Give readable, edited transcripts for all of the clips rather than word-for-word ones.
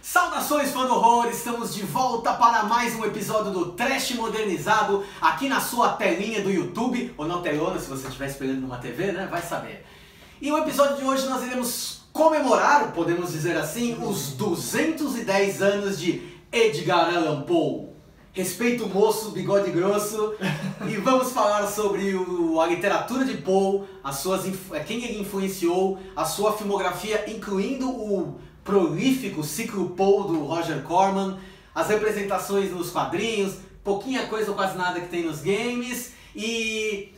Saudações, fã do horror! Estamos de volta para mais um episódio do Trash Modernizado aqui na sua telinha do YouTube, ou na telona se você estiver esperando numa TV, né? Vai saber. E o episódio de hoje nós iremos comemorar, podemos dizer assim, os 210 anos de Edgar Allan Poe. Respeito o moço, bigode grosso, e vamos falar sobre a literatura de Poe, quem ele influenciou, a sua filmografia, incluindo o prolífico ciclo Poe do Roger Corman, as representações nos quadrinhos, pouquinha coisa ou quase nada que tem nos games. E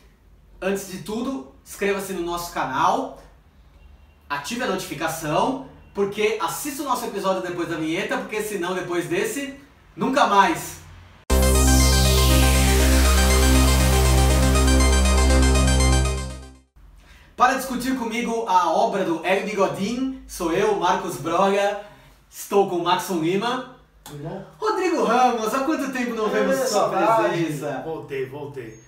antes de tudo, inscreva-se no nosso canal, ative a notificação, porque assista o nosso episódio depois da vinheta, porque senão depois desse, nunca mais! Para discutir comigo a obra do Hélio Bigodin, sou eu, Marcos Broga, estou com o Maxon Lima. Rodrigo Ramos, há quanto tempo não vemos sua presença? Voltei.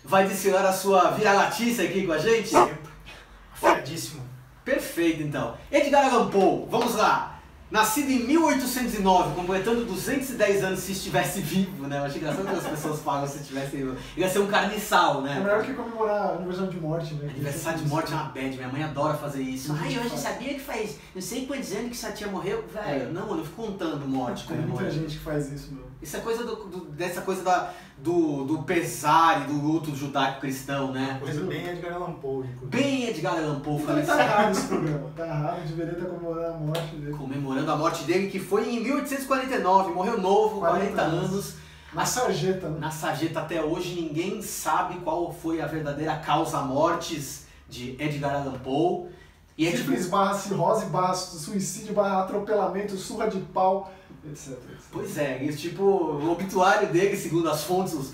Vai desfilar a sua vira-latice aqui com a gente? Sempre. Afiadíssimo. Perfeito, então. Edgar Allan Poe, vamos lá. Nascido em 1809, completando 210 anos se estivesse vivo, né? Eu acho engraçado que as pessoas falam se estivesse vivo. Ele ia ser um carniçal, né? É melhor que comemorar aniversário de morte, né? Aniversário de morte é uma bad, minha mãe adora fazer isso. Ai, hoje sabia que faz não sei quantos anos que sua tia morreu? Velho, Não, mano, eu fico contando morte, Tem muita gente que faz isso, meu. Isso é coisa dessa coisa do pesar e do luto judaico-cristão, né? Coisa bem Edgar Allan Poe. Bem Edgar Allan Poe. Então tá errado esse programa, tá errado, deveria estar comemorando a morte dele. Comemorando a morte dele, que foi em 1849, morreu novo, 40 anos. Na sarjeta, né? Na sarjeta até hoje ninguém sabe qual foi a verdadeira causa mortes de Edgar Allan Poe. E Sífilis barra cirrose, barra suicídio, barra atropelamento, surra de pau, etc. Pois é, e, tipo, o obituário dele, segundo as fontes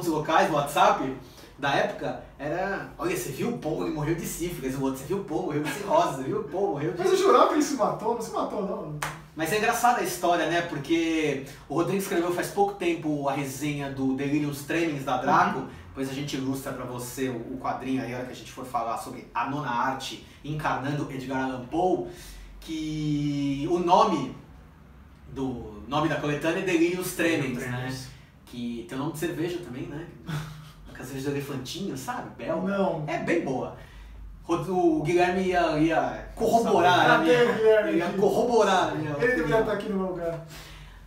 locais do WhatsApp da época, era... Olha, você viu o Poe, ele morreu de sífilis, o outro, você viu o Poe, morreu de cirrose, você viu o Poe, morreu de... Mas eu jurava que ele se matou, não se matou não. Mas é engraçada a história, né, porque o Rodrigo escreveu faz pouco tempo a resenha do Delirium Tremens da Draco, depois a gente ilustra pra você o quadrinho aí, a hora que a gente for falar sobre a nona arte encarnando Edgar Allan Poe, que o nome da coletânea é Delirium Tremens, né? Que tem o nome de cerveja também, né? A cerveja do elefantinho, sabe? Bel. Não. É bem boa. O Guilherme ia corroborar, Ele deveria estar aqui no meu lugar.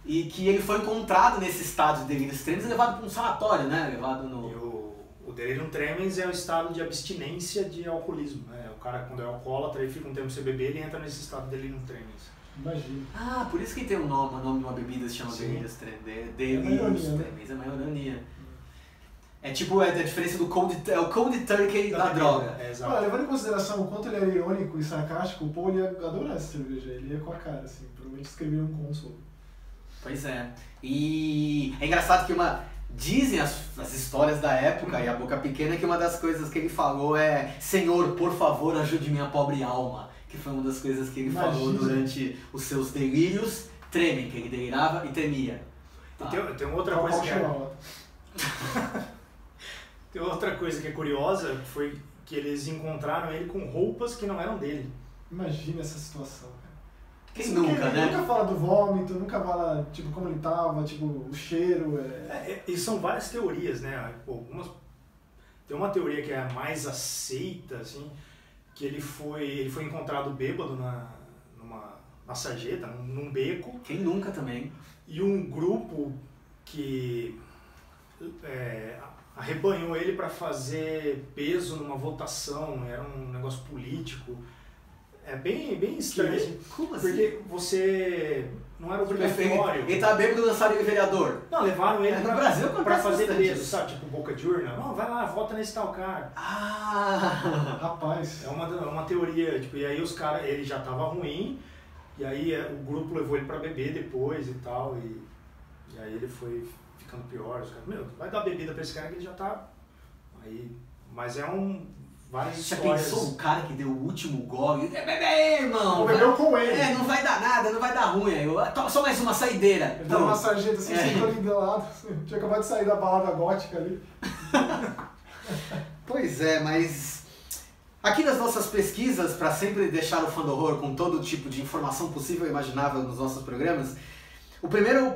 E que ele foi encontrado nesse estado de delírio tremens e levado para um sanatório, né? Levado no... O delirium tremens é o estado de abstinência de alcoolismo, né? O cara, quando é alcoólatra, ele fica um tempo sem beber, ele entra nesse estado de delirium tremens. Imagina. Ah, por isso que tem o nome de uma bebida que se chama delírio tremens. É uma ironia. É tipo, a diferença do cold turkey da droga. É, exato. Olha, levando em consideração o quanto ele era irônico e sarcástico, o Poe ia adorar essa cerveja, ele ia com a cara, assim, provavelmente escrevia um console. Pois é. E é engraçado que dizem as histórias da época e a boca pequena que uma das coisas que ele falou é: Senhor, por favor, ajude minha pobre alma. Que foi uma das coisas que ele falou durante os seus delírios tremem, que ele delirava e tremia. Tem outra coisa Tem outra coisa que é curiosa, foi que eles encontraram ele com roupas que não eram dele. Imagina essa situação, cara. Quem nunca, né? Nunca fala do vômito, nunca fala, tipo, como ele tava, tipo, o cheiro. E são várias teorias, né? Tem uma teoria que é a mais aceita, assim, que ele foi encontrado bêbado na sarjeta, num beco. Quem nunca também? E um grupo que arrebanhou ele para fazer peso numa votação, era um negócio político. É bem estranho. Como assim? Porque você não era obrigatório. Ele tá bêbado dançaria de vereador. Não, levaram ele no Brasil pra fazer bastante peso, isso. sabe? Tipo boca de urna. Não, vai lá, vota nesse tal cara. Ah! Rapaz. É uma teoria, tipo, e aí os caras, ele já tava ruim, e aí o grupo levou ele pra beber depois e tal, e aí ele foi ficando pior. Os caras, meu, vai dar bebida pra esse cara que ele já tá... Aí, mas várias Você histórias... pensou o cara que deu o último gole? Bebê, irmão! Bebeu com ele. Não vai dar nada, não vai dar ruim. Toma só mais uma saideira. Ele tava numa sarjeta assim, sentou ali do lado. Tinha acabado de sair da balada gótica ali. Pois é, mas... Aqui nas nossas pesquisas, para sempre deixar o fã do horror com todo tipo de informação possível e imaginável nos nossos programas, O primeiro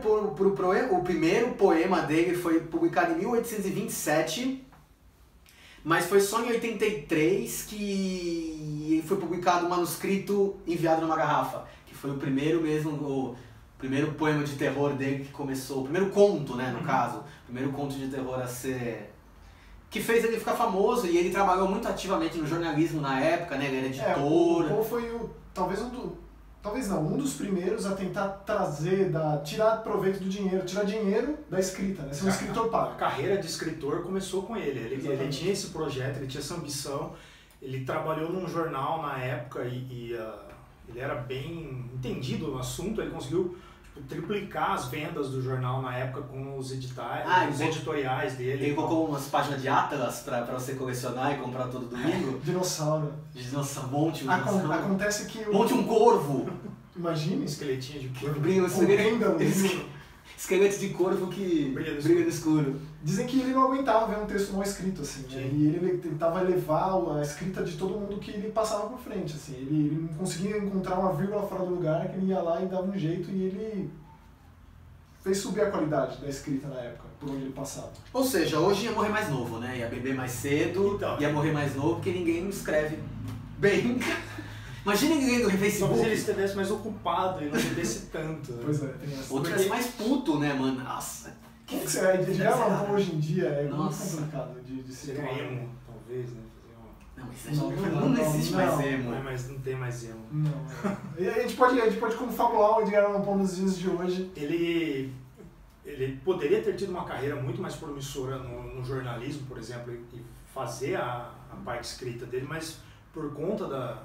poema dele foi publicado em 1827, mas foi só em 83 que foi publicado um manuscrito enviado numa garrafa, que foi o primeiro mesmo, o primeiro poema de terror dele que começou, o primeiro conto, né, no caso, o primeiro conto de terror a ser... que fez ele ficar famoso, e ele trabalhou muito ativamente no jornalismo na época, né, ele era editor. O Poe foi um dos primeiros a tentar tirar proveito do dinheiro, tirar dinheiro da escrita, né? Ser um escritor pago. A carreira de escritor começou com ele. Ele tinha esse projeto, ele tinha essa ambição. Ele trabalhou num jornal na época e ele era bem entendido no assunto. Ele conseguiu triplicar as vendas do jornal na época com os os editoriais dele. Ele colocou umas páginas de Atlas pra você colecionar e comprar todo domingo. Dinossauro. Monte um dinossauro. Acontece que Monte um corvo. Imagina. Esqueletinho de corvo. Esqueleto de corvo que brilha no escuro. Dizem que ele não aguentava ver um texto mal escrito, assim, né? E ele tentava elevar a escrita de todo mundo que ele passava por frente, assim. Ele não conseguia encontrar uma vírgula fora do lugar, que ele ia lá e dava um jeito, e ele fez subir a qualidade da escrita na época, por onde ele passava. Ou seja, hoje ia morrer mais novo, né? Ia beber mais cedo, ia morrer mais novo, porque ninguém escreve bem. Imagina ninguém no Facebook. Talvez ele estivesse mais ocupado e não bebesse tanto. Pois é, tem essa. Ou tivesse mais puto, né, mano? Nossa. Como que você vai editar hoje em dia? É muito complicado de se Seria emo, talvez, né? Não, mas não existe mais emo. Não tem mais emo. Não. E a gente pode confabular o Edgar Allan Poe nos dias de hoje. Ele poderia ter tido uma carreira muito mais promissora no jornalismo, por exemplo, e fazer a parte escrita dele, mas por conta da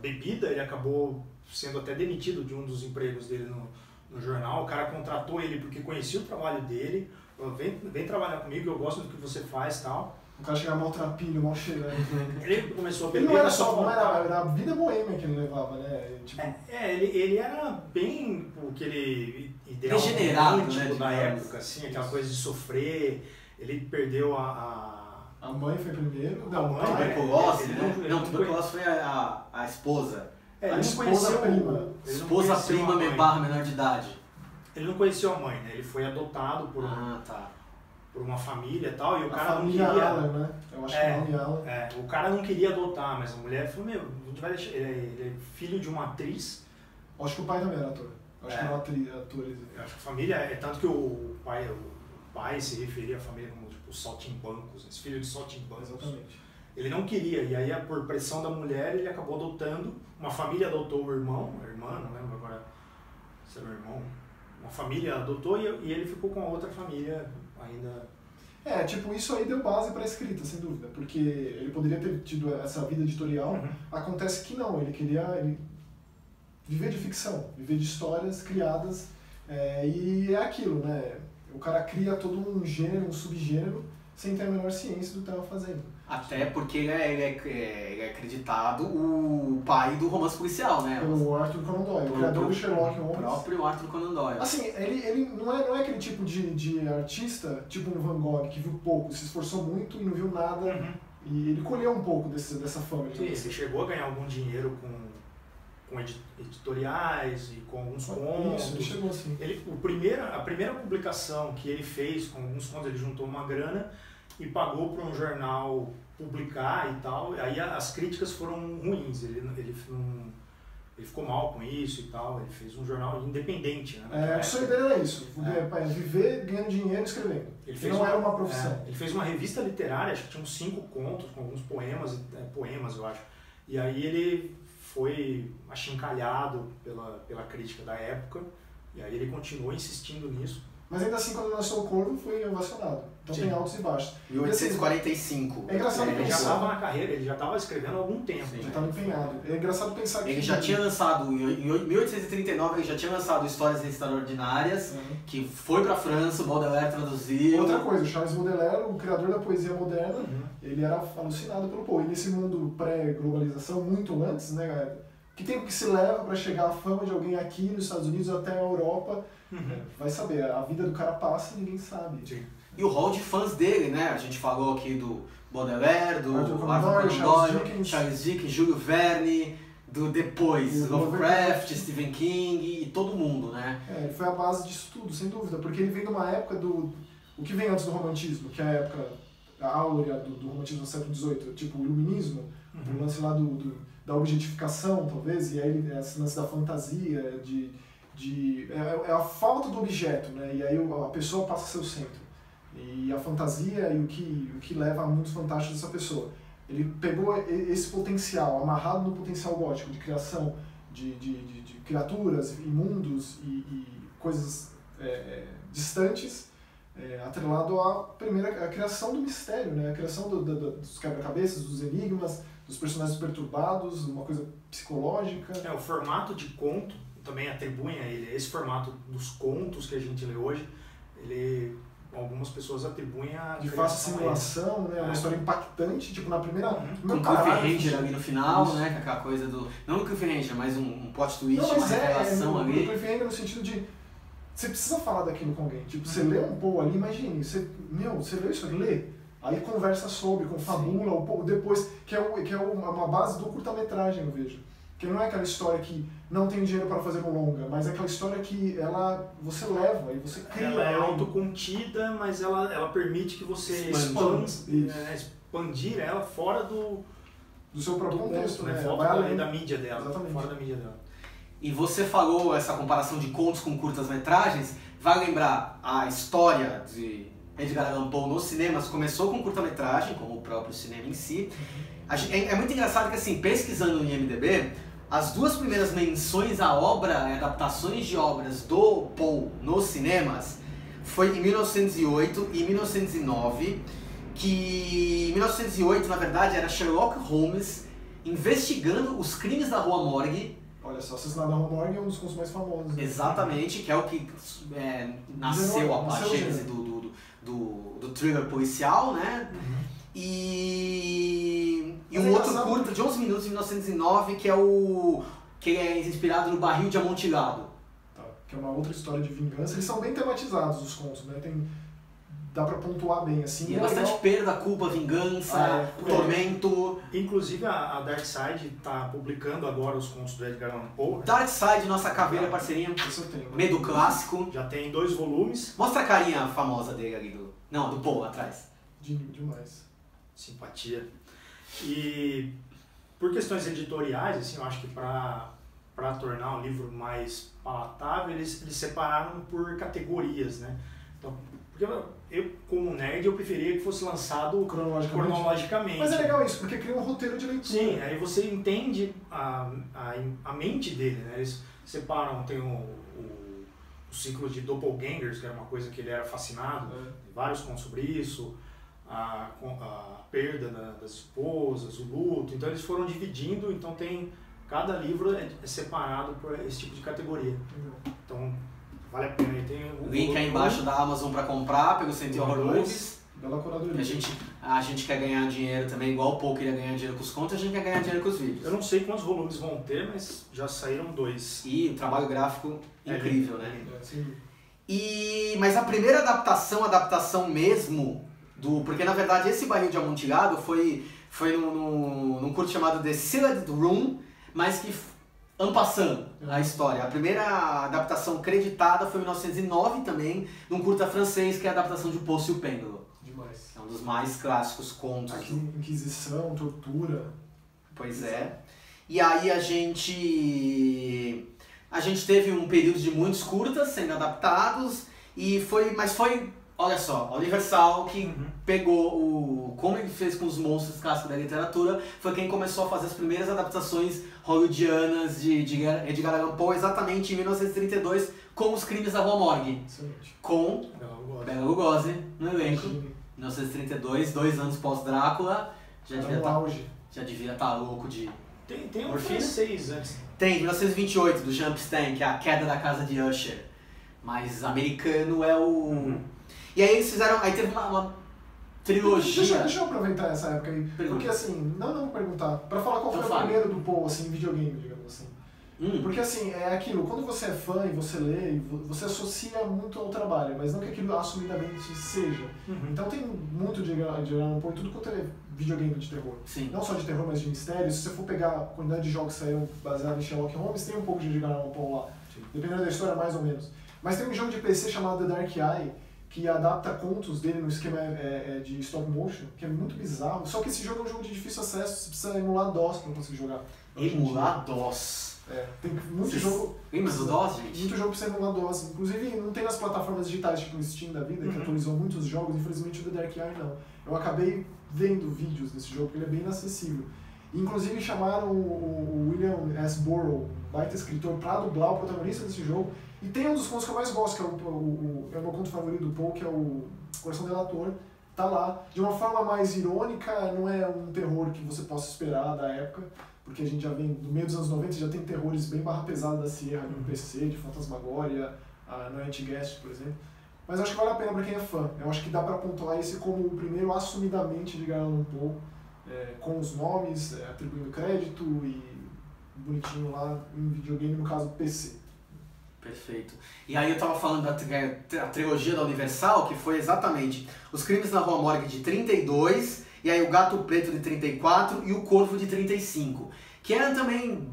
bebida, ele acabou sendo até demitido de um dos empregos dele no jornal. O cara contratou ele porque conhecia o trabalho dele, falou, vem trabalhar comigo, eu gosto do que você faz e tal. O cara chegava mal trapilho, mal cheirando. Ele começou a beber. Ele não era só, era a vida boêmia que ele levava, né? Tipo... ele era bem aquele ideal romântico, da época, assim, aquela coisa de sofrer. Ele perdeu A mãe foi primeiro? Não, tuberculose, né? Não, tuberculose foi a esposa. Ele a não esposa prima. Esposa prima menor de idade. Ele não conheceu a mãe, né? Ele foi adotado por uma família e tal, e o cara não queria... Allen, né? Eu acho que é o nome Allen. O cara não queria adotar, mas a mulher falou, a gente vai deixar... Ele é filho de uma atriz. Acho que o pai também era ator. Acho que era ator. Eu acho que a família... tanto que o pai se referia à família como os saltimbancos, esse filho de saltimbancos. Exatamente. Ele não queria, e aí por pressão da mulher ele acabou adotando, uma família adotou o irmão, a irmã, não lembro agora se era o irmão, uma família adotou e ele ficou com a outra família ainda... isso aí deu base para a escrita, sem dúvida, porque ele poderia ter tido essa vida editorial, acontece que não, ele queria viver de ficção, viver de histórias criadas, e é aquilo, né? O cara cria todo um gênero, um subgênero, sem ter a menor ciência do que estava fazendo. Até porque ele é acreditado o pai do romance policial, né? O Arthur Conan Doyle, o criador do Sherlock Holmes. O próprio Arthur Conan Doyle. Assim, ele não é aquele tipo de artista, tipo um Van Gogh, que viu pouco, se esforçou muito e não viu nada, e ele colheu um pouco dessa fama. Ele chegou a ganhar algum dinheiro com editoriais e com alguns contos. Isso, ele chegou assim. A primeira publicação que ele fez com alguns contos, ele juntou uma grana e pagou para um jornal publicar e tal. Aí as críticas foram ruins, ele ficou mal com isso e tal. Ele fez um jornal independente, né? O sonho dele era isso, viver ganhando dinheiro escrevendo. Ele não era uma profissão. Ele fez uma revista literária, acho que tinha uns 5 contos, com alguns poemas, eu acho. E aí ele foi achincalhado pela crítica da época, e aí ele continuou insistindo nisso. Mas ainda assim, quando lançou o Corvo, foi ovacionado. Então tem altos e baixos. 1845. É engraçado ele já estava na carreira, ele já estava escrevendo há algum tempo. Já estava empenhado. É engraçado pensar que... Ele já tinha lançado, em 1839, ele já tinha lançado Histórias Extraordinárias, que foi para a França, o Baudelaire traduziu. Outra coisa, o Charles Baudelaire, o criador da poesia moderna, ele era alucinado pelo Poe. E nesse mundo pré-globalização, muito antes, né, galera? Que tempo que se leva para chegar a fama de alguém aqui nos Estados Unidos até a Europa? Vai saber, a vida do cara passa e ninguém sabe. Sim. E o hall de fãs dele, né? A gente falou aqui do Baudelaire, do Arthur Conan Doyle, Doyle, Charles Dickens, Júlio Verne, do depois, O Lovecraft, Stephen King e todo mundo, né? Ele foi a base disso tudo, sem dúvida, porque ele vem de uma época do... O que vem antes do romantismo, que é a época, a áurea do romantismo do século XVIII, tipo o iluminismo, o lance lá da objetificação, talvez, e aí esse lance da fantasia, é a falta do objeto, né? E aí a pessoa passa a ser o centro. E a fantasia e o que leva a mundos fantásticos dessa pessoa. Ele pegou esse potencial, amarrado no potencial gótico de criação de criaturas e mundos e coisas distantes, atrelado à a criação do mistério, né? A criação dos quebra-cabeças, dos enigmas, dos personagens perturbados, uma coisa psicológica. O formato de conto também atribuem a ele, esse formato dos contos que a gente lê hoje, algumas pessoas atribuem a... De fácil simulação, né? Uma história impactante, tipo na primeira... Com o Cliffhanger ali no final, isso. Né? Aquela coisa do... Não no Cliffhanger, mas um plot twist, uma revelação ali. No Cliffhanger no sentido de... Você precisa falar daquilo com alguém. Tipo, você lê um Poe ali, imagine, você leu isso, lê. Aí conversa sobre, confabula, ou depois, que é uma base do curta-metragem, eu vejo. Que não é aquela história que não tem dinheiro para fazer um longa, mas é aquela história que você leva e você cria. Ela é autocontida, mas ela permite que você expandir ela fora do seu próprio contexto, né? Fora da mídia dela. Exatamente. Fora da mídia dela. E você falou essa comparação de contos com curtas-metragens, vai lembrar a história de Edgar Allan Poe nos cinemas começou com curta-metragem, como o próprio cinema em si. É muito engraçado que, assim, pesquisando no IMDb, as duas primeiras menções à obra, adaptações de obras do Poe nos cinemas, foi em 1908 e 1909, que em 1908, na verdade, era Sherlock Holmes investigando os crimes da Rua Morgue. Olha só, Assassinato da Rua Morgue é um dos contos mais famosos. Né? Exatamente, que é o que nasceu a gênese do thriller policial, né? E um outro curta de 11 minutos, em 1909, que é inspirado no Barril de Amontilado. Tá, que é uma outra história de vingança. Eles são bem tematizados, os contos, né? Dá pra pontuar bem, assim. E é bastante perda, culpa, vingança, tormento. Inclusive a Dark Side tá publicando agora os contos do Edgar Allan Poe. Dark Side, nossa caveira parceirinha. Isso eu tenho. Medo clássico. Já tem 2 volumes. Mostra a carinha famosa dele ali do Poe atrás. Demais. Simpatia. E por questões editoriais, assim, eu acho que para tornar o livro mais palatável, eles separaram por categorias, né? Então, porque eu, como nerd, eu preferia que fosse lançado cronologicamente. Mas é legal isso, porque cria um roteiro de leitura. Sim, aí você entende a mente dele, né? Eles separam, tem o ciclo de doppelgangers, que era uma coisa que ele era fascinado, vários contos sobre isso, a perda das esposas, o luto, então eles foram dividindo, então cada livro é separado por esse tipo de categoria. Então, vale a pena. Tem o link aí embaixo da Amazon para comprar, pelo Center Horror Movies. Bela curadoria. A gente quer ganhar dinheiro também, igual o Poe queria ganhar dinheiro com os contos, a gente quer ganhar dinheiro com os vídeos. Eu não sei quantos volumes vão ter, mas já saíram 2. E o trabalho gráfico incrível, né? Mas a primeira adaptação mesmo, porque na verdade esse Barril de Amontilhado foi num curto chamado The Sealed Room, mas que en passant a história. A primeira adaptação creditada foi em 1909 também, num curta francês, que é a adaptação de O Poço e o Pêndulo. Demais. É um dos mais clássicos contos. Aqui, Inquisição, tortura. Pois é. E aí a gente teve um período de muitos curtas sendo adaptados, mas foi, olha só, a Universal que pegou como ele fez com os monstros clássicos da literatura, foi quem começou a fazer as primeiras adaptações hollywoodianas de Edgar Allan Poe, exatamente em 1932, com Os Crimes da Rua Morgue. Excelente. Com Bela Lugosi no elenco. 1932, 2 anos pós-Drácula, já devia estar louco de... Tem um francês antes. Tem, 1928, do Jean Pistin, que é A Queda da Casa de Usher. Mas americano é o... E aí eles fizeram... Aí teve uma trilogia... Deixa eu aproveitar essa época aí. Porque assim, não vou perguntar. Pra falar qual foi o primeiro do Poe, assim, em videogame, digamos assim. Porque assim, é aquilo, quando você é fã e você lê, você associa muito ao trabalho, mas não que aquilo assumidamente seja. Então tem muito de Edgar Allan Poe, tudo quanto é videogame de terror. Sim. Não só de terror, mas de mistério. Se você for pegar a quantidade de jogos que saíram baseados em Sherlock Holmes, tem um pouco de Edgar Allan Poe lá. Dependendo da história, mais ou menos. Mas tem um jogo de PC chamado The Dark Eye, que adapta contos dele no esquema de stop motion, que é muito bizarro. Só que esse jogo é um jogo de difícil acesso, você precisa emular DOS para conseguir jogar. Emular DOS. Tem muito jogo. Lembra do DOS, gente? Muito jogo pra você emular DOS. Inclusive, não tem nas plataformas digitais, tipo o Steam da vida, que atualizou muitos jogos. Infelizmente, o The Dark Eye não. Eu acabei vendo vídeos desse jogo, porque ele é bem inacessível. Inclusive, chamaram o William S. Burroughs, baita escritor, pra dublar o protagonista desse jogo. E tem um dos contos que eu mais gosto, que é o meu conto favorito do Poe, que é o Coração Delator. Tá lá, de uma forma mais irônica, não é um terror que você possa esperar da época, porque a gente já vem, no meio dos anos 90, já tem terrores bem barra pesada da Sierra, no PC, de Fantasmagória, a Night Guest, por exemplo. Mas eu acho que vale a pena pra quem é fã. Eu acho que dá pra pontuar esse como o primeiro assumidamente de Edgar Allan Poe, com os nomes, atribuindo crédito e bonitinho lá em videogame, no caso PC. Perfeito. E aí eu tava falando da trilogia da Universal, que foi exatamente Os Crimes na Rua Morgue de 32, e aí o Gato Preto de 34 e o Corvo de 35, que eram também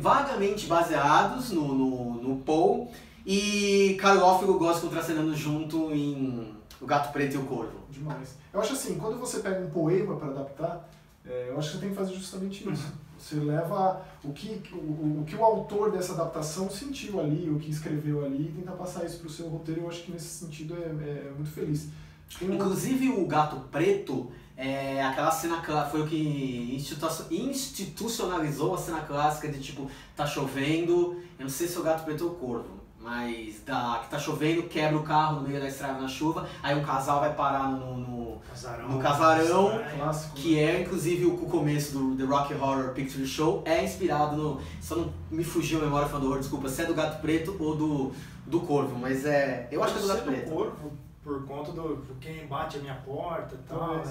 vagamente baseados no Poe, e Karloff e Lugosi contracenando junto em O Gato Preto e o Corvo. Demais. Eu acho assim, quando você pega um poema para adaptar, eu acho que você tem que fazer justamente isso. Você leva o que o autor dessa adaptação sentiu ali, o que escreveu ali, e tenta passar isso para o seu roteiro. Eu acho que nesse sentido é muito feliz. Inclusive o Gato Preto, aquela cena foi o que institucionalizou a cena clássica de tipo, tá chovendo, eu não sei se é o Gato Preto ou o Corvo, mas que tá chovendo, quebra o carro no meio da estrada na chuva, aí um casal vai parar no casarão, clássico, que é inclusive o começo do The Rocky Horror Picture Show, é inspirado no, só não me fugiu a memória falando do horror, desculpa, se é do Gato Preto ou do Corvo, mas eu acho que é do Gato Preto. Corvo, por conta do quem bate a minha porta e tal,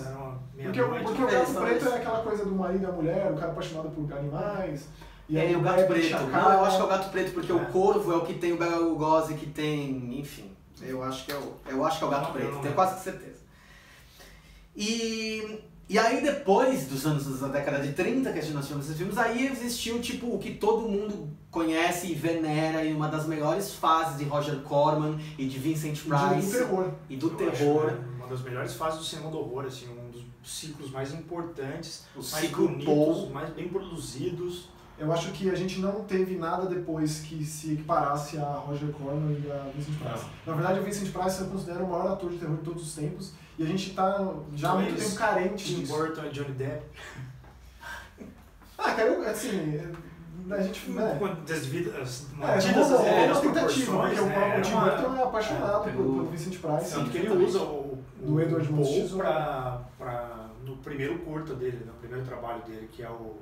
porque o Gato Preto é aquela coisa do marido e da mulher, o cara apaixonado por animais. E aí o Gato Preto. Não, eu acho que é o Gato Preto, porque o Corvo é o que tem o Bela Lugosi, que tem, enfim. Eu acho que é o Gato Preto, tenho quase certeza. E aí depois dos anos da década de 30 que nós tivemos esses filmes, aí existiu tipo o que todo mundo conhece e venera em uma das melhores fases de Roger Corman e de Vincent Price. E do terror. Uma das melhores fases do cinema do horror, assim, um dos ciclos mais importantes, mais ciclo bonitos, mais bem produzidos. Eu acho que a gente não teve nada depois que se equiparasse a Roger Corman e a Vincent Price. Na verdade, o Vincent Price eu considero o maior ator de terror de todos os tempos, e a gente tá já há muito tempo carente Tim disso. Burton e Johnny Depp. Cara, assim, a gente... Uma tentativa, porque o Tim Burton é apaixonado pelo Vincent Price. Tanto que ele usa o Edward Mãos no primeiro curta dele, no primeiro trabalho dele, que é o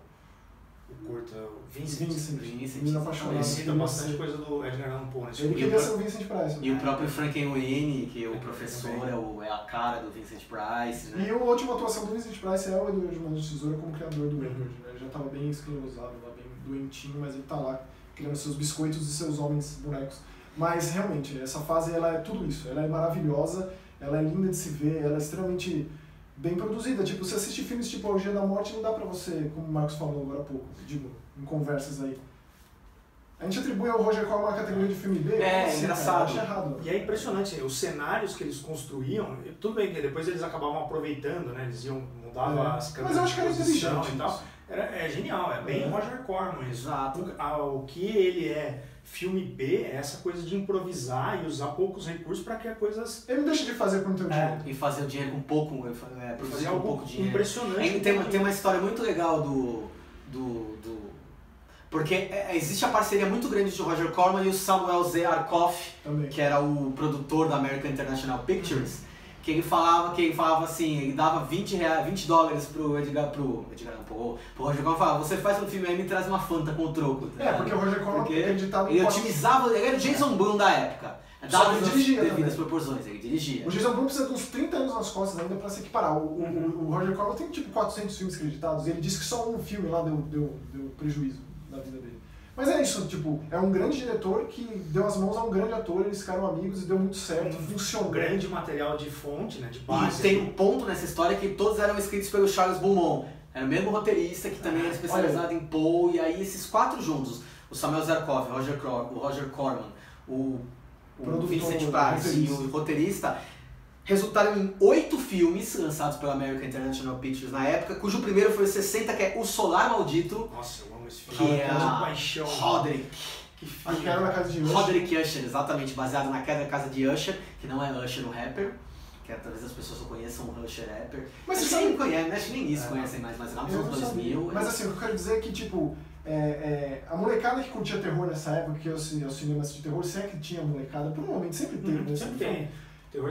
curta Vincent. Ele é apaixonado. Ele cita bastante coisa do Edgar Allan Poe. Ele queria ser o Vincent Price. E o próprio Frankenweenie, que o professor é a cara do Vincent Price, né? E a última atuação do Vincent Price é o Edward Mãos de Tesoura como criador do Edward, né? Ele já estava bem esclerosado, bem doentinho, mas ele tá lá criando seus biscoitos e seus homens bonecos. Mas realmente, essa fase ela é tudo isso. Ela é maravilhosa, ela é linda de se ver, ela é extremamente bem produzida. Tipo, você assiste filmes tipo A Orgia da Morte, não dá pra você, como o Marcos falou agora há pouco, digo, em conversas aí. A gente atribui ao Roger Corman a categoria de filme B? Engraçado. Acho errado. E é impressionante, os cenários que eles construíam, tudo bem que depois eles acabavam aproveitando, né? Eles mudavam as câmeras. Mas eu acho que era inteligente e tal. É genial, é bem Roger Corman. Exato. O que ele é filme B é essa coisa de improvisar e usar poucos recursos para criar coisas... Ele não deixa de fazer com o teu dinheiro. E fazer o dinheiro com pouco, produzir com pouco dinheiro. Impressionante. Tem uma história muito legal porque existe a parceria muito grande de Roger Corman e o Samuel Z. Arkoff, que era o produtor da American International Pictures, que ele falava assim, ele dava $20 pro Edgar pro Roger Corman, falava, você faz um filme aí e me traz uma Fanta com o troco. Tá? Porque o Roger Corman acreditava ele otimizava, ele era o Jason Blum da época. Dava ele dirigia devidas proporções, ele dirigia. O Jason Blum precisa de uns 30 anos nas costas ainda pra se equiparar. O Roger Corman tem tipo 400 filmes creditados, e ele disse que só um filme lá deu prejuízo. da vida dele. Mas é isso, tipo, é um grande diretor que deu as mãos a um grande ator, eles ficaram amigos e deu muito certo, funcionou. Um grande material de fonte, né, de E base. tem um ponto nessa história que todos eram escritos pelo Charles Beaumont. Era o mesmo roteirista que também era especializado em Poe, e aí esses 4 juntos, o Samuel Zarkov, o Roger Corman, o Vincent Price e o roteirista, resultaram em 8 filmes lançados pela American International Pictures na época, cujo primeiro foi o 60, que é O Solar Maldito, Nossa, eu amo esse filme. que é de a paixão. Roderick. A Queda na Casa de Usher. Roderick Usher, exatamente, baseado na Queda da Casa de Usher, que não é Usher o rapper, que talvez as pessoas só conheçam o Usher rapper. Mas acho você que nem sabe... conhece, acho que nem isso conhecem mais, mas lá nos anos 2000... Mas assim, o que eu quero dizer é que, tipo, a molecada que curtia terror nessa época, que eu cinema de terror, se é que tinha molecada, provavelmente sempre teve, né? Sempre tem.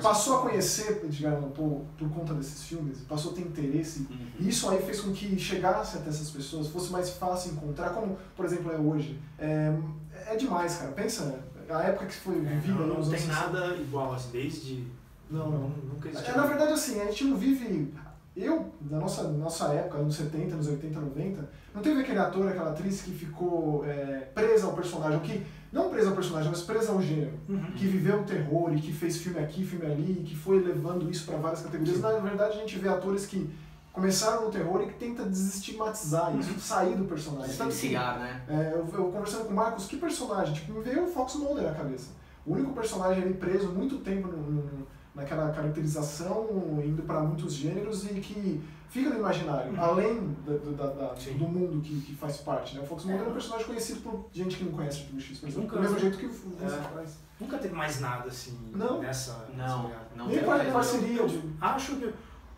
Passou a conhecer Edgar Allan Poe por conta desses filmes, passou a ter interesse, e isso aí fez com que chegasse até essas pessoas, fosse mais fácil encontrar, como, por exemplo, é hoje. É demais, cara. Pensa, a época que foi vivida... Não tem nada igual, assim, desde... Não. Nunca existiu. Na verdade, assim, a gente não vive... na nossa época, anos 70, anos 80, 90, não teve aquele ator, aquela atriz que ficou presa ao personagem, não presa ao personagem, mas presa ao gênero, que viveu o terror e que fez filme aqui, filme ali, e que foi levando isso para várias categorias. Na verdade, a gente vê atores que começaram no terror e que tenta desestigmatizar isso, sair do personagem. Distanciar, né? Eu conversando com o Marcos, que personagem? Tipo, me veio o Fox Mulder na cabeça. O único personagem ali preso muito tempo naquela caracterização, indo para muitos gêneros e que fica no imaginário, além do mundo que faz parte, né? O Fox Mulder é um personagem conhecido por gente que não conhece o Triple X, por exemplo, do mesmo jeito que o Vincent Price. Nunca teve mais nada assim nessa Não nem parceria. Acho que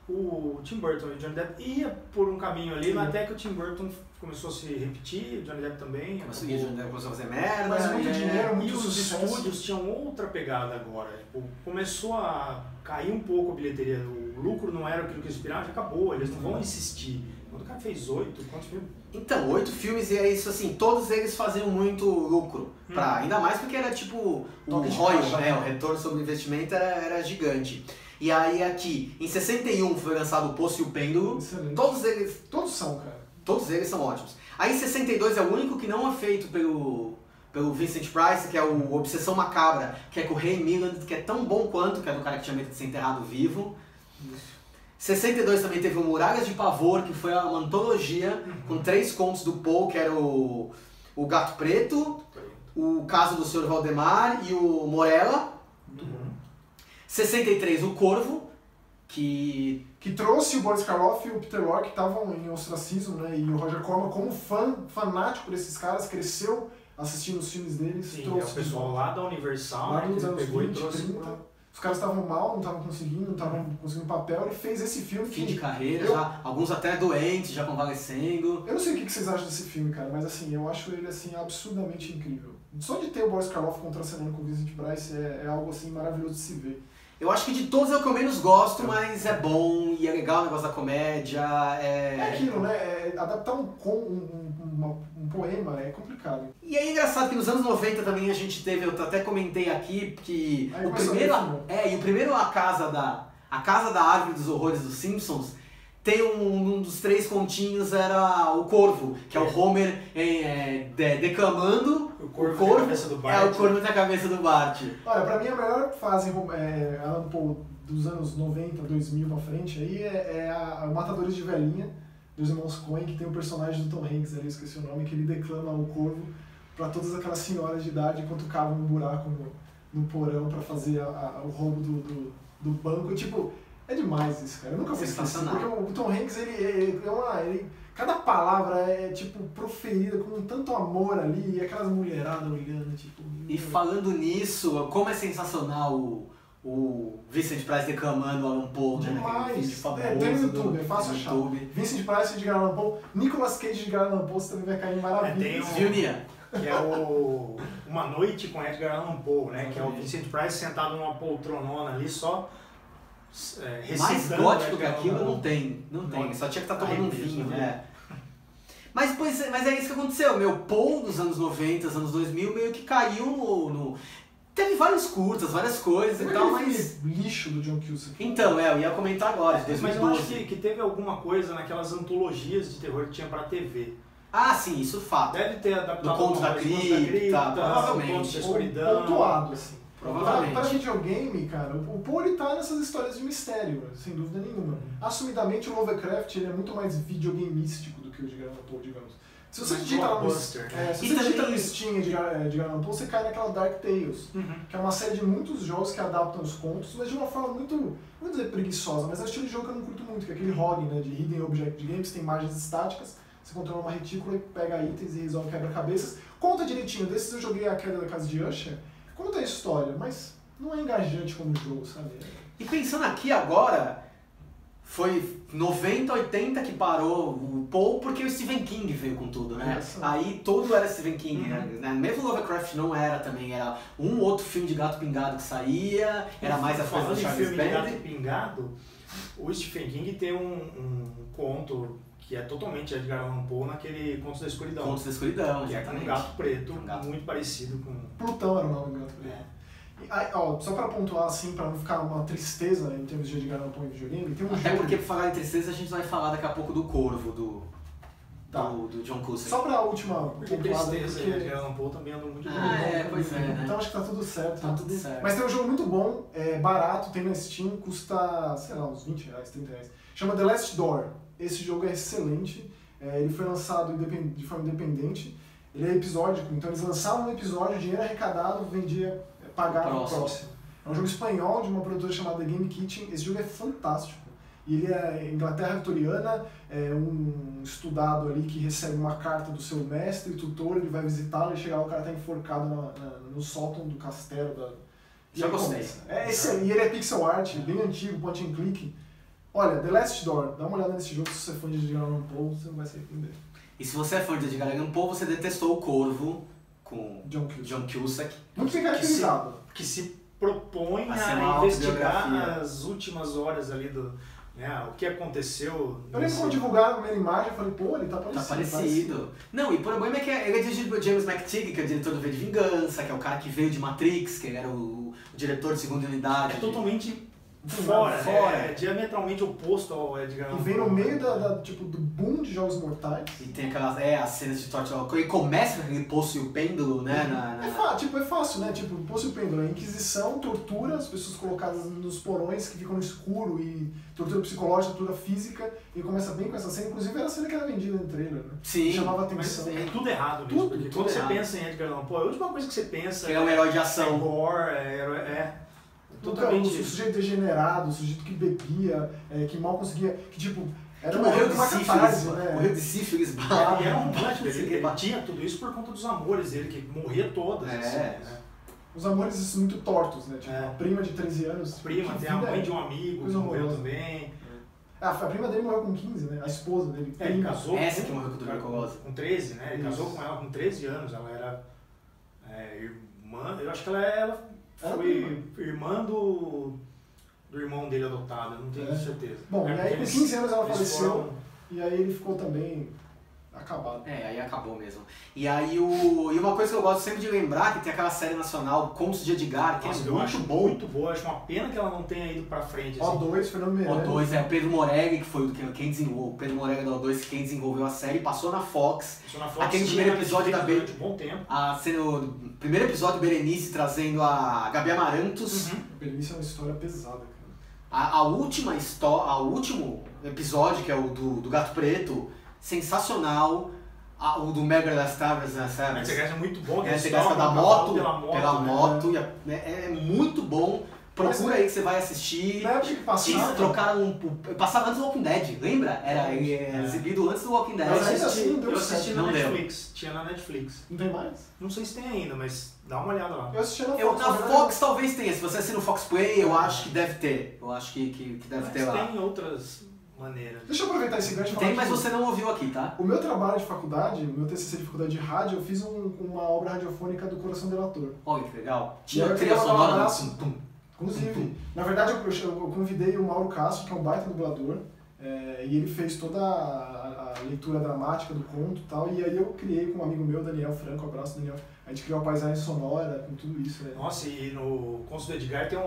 o Tim Burton e o Johnny Depp ia por um caminho ali, mas até que o Tim Burton começou a se repetir, o Johnny Depp também. Começou a fazer merda. Mas muito dinheiro, muito e os sucesso. estúdios tinham outra pegada agora. Tipo, começou a cair um pouco a bilheteria. O lucro não era aquilo que eles esperavam, já acabou. Eles não vão insistir. Quando o cara fez 8, quantos filmes? Então, 8 filmes e é isso assim, todos eles faziam muito lucro. Ainda mais porque era tipo o ROI, o retorno sobre investimento era gigante. E aí aqui, em 61 foi lançado o Poço e o Pêndulo. Excelente. Todos são, cara. Todos eles são ótimos. Aí em 62 é o único que não é feito pelo Vincent Price, que é o Obsessão Macabra, que é com o Ray Milland, que é tão bom quanto, que é do cara que tinha medo de ser enterrado vivo. Isso. 62 também teve o Muralhas de Pavor, que foi uma antologia com 3 contos do Poe, que era o Gato Preto, o Caso do Sr. Valdemar e o Morella. 63, o Corvo, que trouxe o Boris Karloff e o Peter Lorre, que estavam em ostracismo, né? E o Roger Corman, como fanático por esses caras, cresceu assistindo os filmes deles. Sim, trouxe o pessoal lá da Universal, lá nos anos pegou 20, e trouxe 30. Os caras estavam mal, não estavam conseguindo papel, e fez esse filme. Fim de carreira, já, alguns até doentes, já convalescendo. Eu não sei o que vocês acham desse filme, cara, mas assim, eu acho ele assim, absurdamente incrível. Só de ter o Boris Karloff contracenando com o Vincent Price é algo assim maravilhoso de se ver. Eu acho que de todos é o que eu menos gosto, mas é bom e é legal o negócio da comédia. É aquilo, né? Adaptar um poema é complicado. E é engraçado que nos anos 90 também a gente teve, eu até comentei aqui, que o primeiro A Casa da Árvore dos Horrores dos Simpsons, tem um dos 3 continhos era o Corvo, que é o Homer declamando. O Corvo na cabeça do Bart. O Corvo na cabeça do Bart. Olha, pra mim a melhor fase Allan Poe dos anos 90, 2000 pra frente aí é a Matadores de Velhinha, dos irmãos Coen, que tem o personagem do Tom Hanks ali, eu esqueci o nome, que ele declama o Corvo pra todas aquelas senhoras de idade enquanto cavam um buraco no porão pra fazer o roubo do banco. Tipo, é demais isso, cara. Eu nunca vou esquecer, porque o Tom Hanks, cada palavra é, tipo, proferida com tanto amor ali, e aquelas mulheradas olhando, tipo... E falando nisso, como é sensacional o Vincent Price declamando o Allan Poe, né? Demais! Tem no YouTube, é fácil achar. Vincent Price de Edgar Allan Poe, Nicolas Cage de Edgar Allan Poe, você também vai cair em maravilha. Viu, Nia? Que é Uma Noite com Edgar Allan Poe, né? Que é o Vincent Price sentado numa poltronona ali, só... mais gótico que aquilo não tem, só tinha que estar tomando um vinho, né? Mas é isso que aconteceu, meu Poe dos anos 90, anos 2000 meio que caiu no... Teve vários curtas, várias coisas e tal, mas... lixo do John Cusack. Então, eu ia comentar agora, de 2012. Mas eu acho que teve alguma coisa naquelas antologias de terror que tinha pra TV. Ah, sim, isso fato. Deve ter adaptado Do Conto da alguma coisa, Cripta, provavelmente. Conto da Ou Escuridão. pontuado, assim. Provavelmente. Para videogame, cara, o Poe ele tá nessas histórias de mistério, sem dúvida nenhuma. Assumidamente o Lovecraft ele é muito mais videogameístico do que o Edgar Allan Poe, digamos. Se você Mais digita lá no, blockbuster, né? se E você também- digita no Steam Edgar Allan Poe, você cai naquela Dark Tales, que é uma série de muitos jogos que adaptam os contos, mas de uma forma muito, não vou dizer preguiçosa, mas é um estilo de jogo que eu não curto muito, que é aquele ROG, né, de Hidden Object Games, tem imagens estáticas, você controla uma retícula e pega itens e resolve quebra-cabeças. Conta direitinho, desses eu joguei A Queda da Casa de Usher, conta a história, mas não é engajante como jogo, sabe? E pensando aqui agora, foi 90, 80 que parou o Poe porque o Stephen King veio com tudo, né? Nossa. Aí todo era Stephen King, né? Mesmo Lovecraft não era também, era um outro filme de gato pingado que saía, era mais a coisa do Falando em Charles filme de gato Band. pingado, o Stephen King tem um conto que é totalmente Edgar Allan Poe naquele Contos da Escuridão. Contos da Escuridão, Que é com um exatamente. gato preto, Um gato. muito parecido com... Plutão era o nome do gato preto. E aí, ó, só pra pontuar assim, pra não ficar uma tristeza em termos de Edgar Allan Poe em videogame, tem um Até jogo... porque, por falar em tristeza, a gente vai falar daqui a pouco do Corvo, Tá. do John Cusack. Só pra última Porque pontuada, tristeza e porque... Edgar Allan Poe também andam muito Ah, é, pois é, né? Então acho que tá tudo certo. Tá tudo certo. Mas tem um jogo muito bom, é barato, tem na Steam, custa, sei lá, uns 20 reais, 30 reais. Chama The Last Door. Esse jogo é excelente, ele foi lançado de forma independente, ele é episódico, então eles lançavam um episódio, o dinheiro arrecadado vendia, pagava o próximo. É um jogo espanhol de uma produtora chamada Game Kitchen, esse jogo é fantástico. E ele é Inglaterra vitoriana, é um estudado ali que recebe uma carta do seu mestre, tutor, ele vai visitá-lo e chegar lá o cara tá enforcado no sótão do castelo. E Já aí gostei. começa. E ele é pixel art, bem antigo, point and click. Olha, The Last Door, dá uma olhada nesse jogo se você é fã de Edgar Allan Poe, você não vai se arrepender. E se você é fã de Edgar Allan Poe, você detestou o Corvo com John Cusack. John Cusack. Muito bem caracterizado. Que se propõe A ser uma a investigar autobiografia. as últimas horas ali do... Né, o que aconteceu... Eu lembro quando divulgaram a primeira imagem, eu falei, pô, ele tá Tá parecido. parecido. Não, e o problema é que ele é dirigido por James McTeague, que é o diretor do V de Vingança, que é o cara que veio de Matrix, que ele era o diretor de segunda unidade. É totalmente Fora, fora. É diametralmente oposto ao Edgar Allan E vem Poe. no meio tipo, do boom de Jogos Mortais. E tem aquelas, as cenas de tortura. Ele começa com aquele poço e o pêndulo, né? É fácil, né? Tipo, Poço e Pêndulo, a Inquisição, tortura, as pessoas colocadas nos porões que ficam no escuro e tortura psicológica, tortura física, e começa bem com essa cena, inclusive era a cena que era vendida no trailer, né? Sim. Chamava Mas atenção. é tudo errado mesmo, Tudo, porque tudo quando você errado. pensa em Edgar Allan Poe, a última coisa que você pensa Que é um herói de é ação. gore, O totalmente... sujeito degenerado, o sujeito que bebia, que mal conseguia, que tipo, era Que uma morreu de uma sífilis, catarse, né? morreu de sífilis, E era um bala. ele tinha tudo isso por conta dos amores dele, que morria todas. É. Assim, né? Os amores muito tortos, né? Tipo, É. a prima de 13 anos. Prima, que tem a vida mãe é? de um amigo que Coisa morreu horrorosa. também. A prima dele morreu com 15, né? A esposa dele. Ele prima. casou Essa que morreu com tuberculose. com 13, né? Ele Isso. casou com ela com 13 anos, ela era irmã, eu acho que ela Era foi irmã do irmão dele adotado, eu não tenho É. certeza. Bom, e porque aí com eles- 15 anos ela eles faleceu, foram- e aí ele ficou também acabado. É, aí acabou mesmo. E aí e uma coisa que eu gosto sempre de lembrar, que tem aquela série nacional, Contos de Edgar, que Nossa, é eu muito acho bom. muito boa, acho uma pena que ela não tenha ido pra frente. Assim. O2, Fernando O Meirelles. 2 é o Pedro Morelli, que foi quem desenvolveu, o Pedro Morelli do O2, quem desenvolveu a série, passou na Fox. Isso na Fox Aquele tinha primeiro episódio Netflix da B- durante um bom tempo. O primeiro episódio, Berenice trazendo a Gabi Amarantos. Berenice é uma história pesada, cara. A última história, o último episódio, que é o do Gato Preto, sensacional. O do Mega das Tavras, né, A sabe? Integração é muito bom, que É, eles você gasta tocam da o moto, cavalo pela né? moto, e é muito bom. Procura Mas, aí que você vai assistir. Na época que Eles passava, trocaram passava antes do Walking Dead, lembra? Era exibido antes do Walking Dead. Mas ainda assim não deu Eu assisti certo. na Não deu. Netflix, tinha na Netflix. não tem mais? Não sei se tem ainda, mas dá uma olhada lá. Eu assisti na Eu, Fox. na na verdade, Fox talvez tenha, se você assina o Fox Play, eu acho que deve ter. Eu acho que deve Mas ter lá. tem outras maneiras. Deixa eu aproveitar esse gancho e falar Tem, mas que você não ouviu aqui, tá? o meu trabalho de faculdade, o meu TCC de faculdade de rádio, eu fiz uma obra radiofônica do Coração Delator. Olha que legal. E Tinha eu trilha queria mandar um sonora do abraço. tum, tum. Inclusive, na verdade eu convidei o Mauro Castro, que é um baita dublador, E ele fez toda a leitura dramática do conto e tal, e aí eu criei com um amigo meu, Daniel Franco, abraço Daniel, a gente criou uma paisagem sonora com tudo isso. Nossa, e no Contos do Edgar tem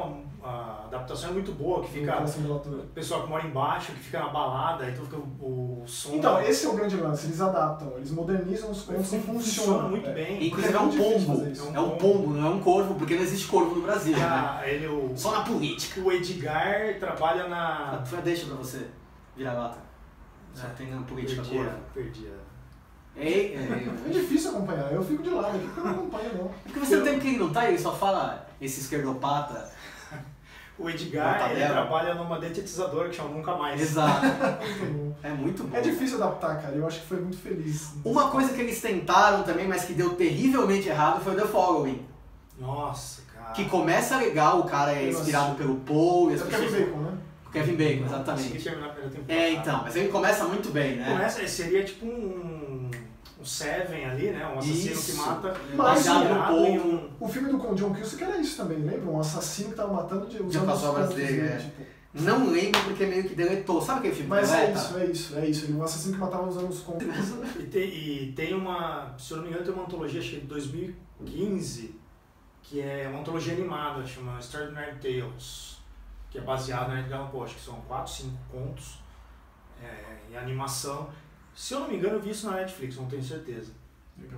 a adaptação é muito boa, que fica o pessoal que mora embaixo, que fica na balada, então fica o som... Então, esse é o grande lance, eles adaptam, eles modernizam os contos e funciona muito bem. Inclusive é um pombo, é um pombo, não é um corvo, porque não existe corvo no Brasil, né? Só na política. O Edgar trabalha na... Deixa pra você, vira-lata. Só tem na política corvo. Perdi. É difícil acompanhar, eu fico de lado aqui porque eu não acompanho não. É porque você não tem que ele não tá aí, ele só fala esse esquerdopata. O Edgar, ele trabalha numa detetizadora que chama Nunca Mais. Exato. É muito bom. É difícil adaptar, cara, eu acho que foi muito feliz. Uma coisa que eles tentaram também, mas que deu terrivelmente errado, foi o The Following. Nossa, cara. Que começa legal, o cara é inspirado pelo Poe. É o Kevin Bacon, né? O Kevin Bacon, exatamente. Então, mas ele começa muito bem, né? Seria tipo um Seven ali, né? Um assassino que mata, mas no povo. O filme do John Cusack era isso também, lembra? Um assassino que tava matando usando as obras dele, tipo... Não lembro porque meio que deletou. Sabe aquele filme? Mas é isso. Ele um assassino que matava usando os contos. E tem uma, se eu não me engano, tem uma antologia, acho que de 2015, que é uma antologia animada, chama Extraordinary Tales, que é baseada na Edgar Allan Poe, acho que são 4, 5 contos em animação. Se eu não me engano, eu vi isso na Netflix, não tenho certeza.